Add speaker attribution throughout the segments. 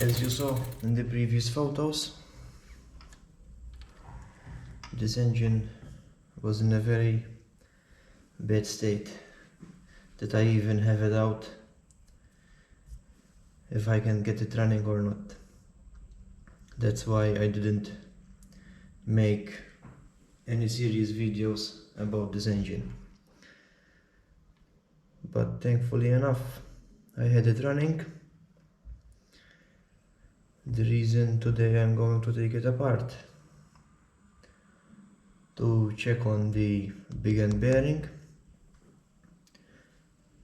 Speaker 1: As you saw in the previous photos, this engine was in a very bad state that I even have a doubt if I can get it running or not. That's why I didn't make any serious videos about this engine. But thankfully enough, I had it running. The reason today I'm going to take it apart to check on the bigend bearing,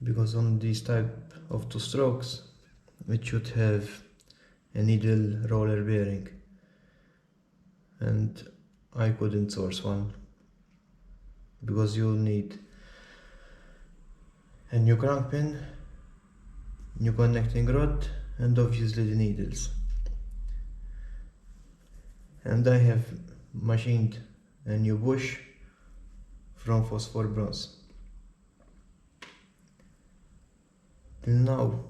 Speaker 1: because on these type of two strokes it should have a needle roller bearing, and I couldn't source one because you'll need a new crank pin, new connecting rod, and obviously the needles. And I have machined a new bush from phosphor bronze. Till now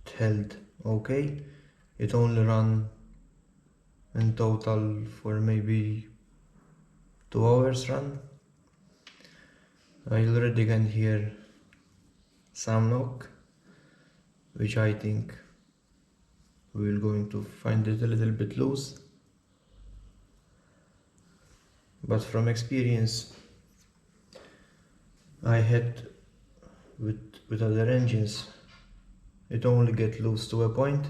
Speaker 1: it held okay. It only ran in total for maybe 2 hours run. I already can hear some knock, which I think we're going to find it a little bit loose. But from experience I had with other engines, it only gets loose to a point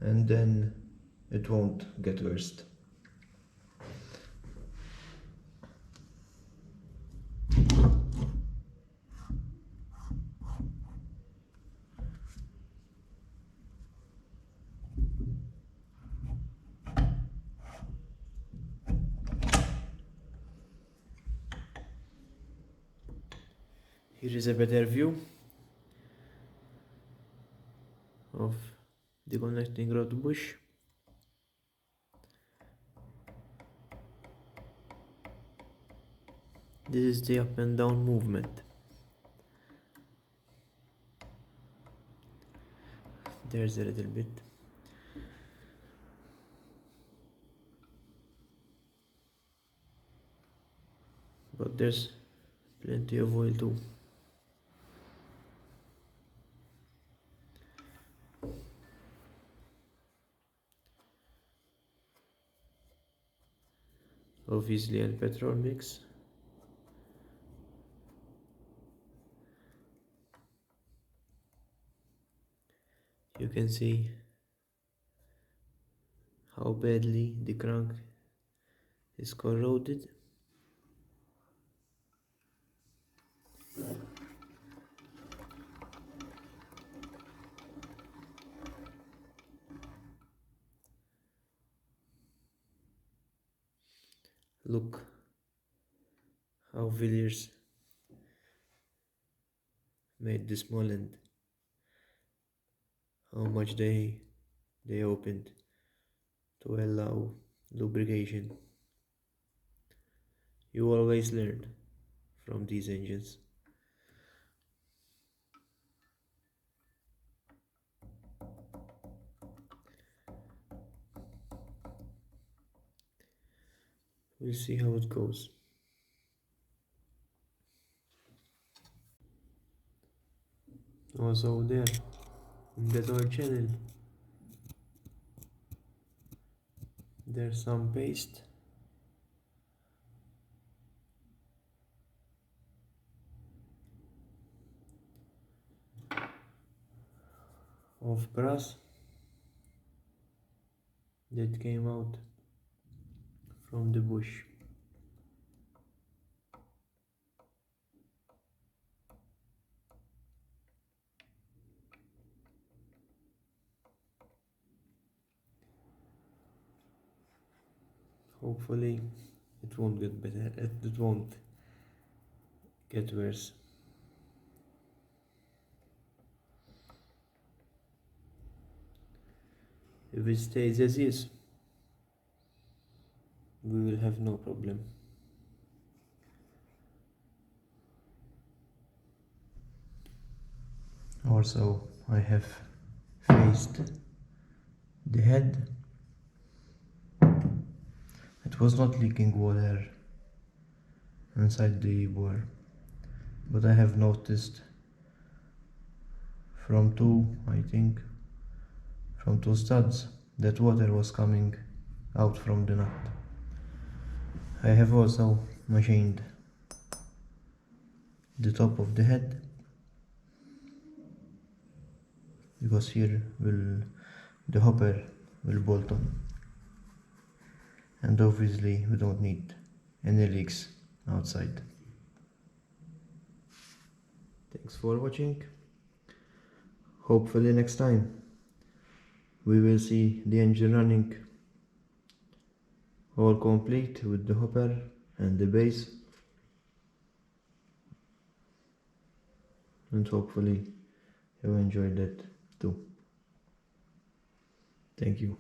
Speaker 1: and then it won't get worse. Here is a better view of the connecting rod bush. This is the up and down movement. There's a little bit. But there's plenty of oil too. obviously, and petrol mix. You can see how badly the crank is corroded. Look how Villiers made the small end, how much they opened to allow lubrication. You always learn from these engines. We'll see how it goes. Also there, in that oil channel, there's some paste of brass that came out from the bush. Hopefully it won't get better, it won't get worse. If it stays as is, we will have no problem. Also, I have faced the head. It was not leaking water inside the bore, but I have noticed from two studs that water was coming out from the nut. I have also machined the top of the head, because here the hopper will bolt on, and obviously we don't need any leaks outside. Thanks for watching. Hopefully next time we will see the engine running all complete with the hopper and the base, and hopefully you enjoyed it too. Thank you.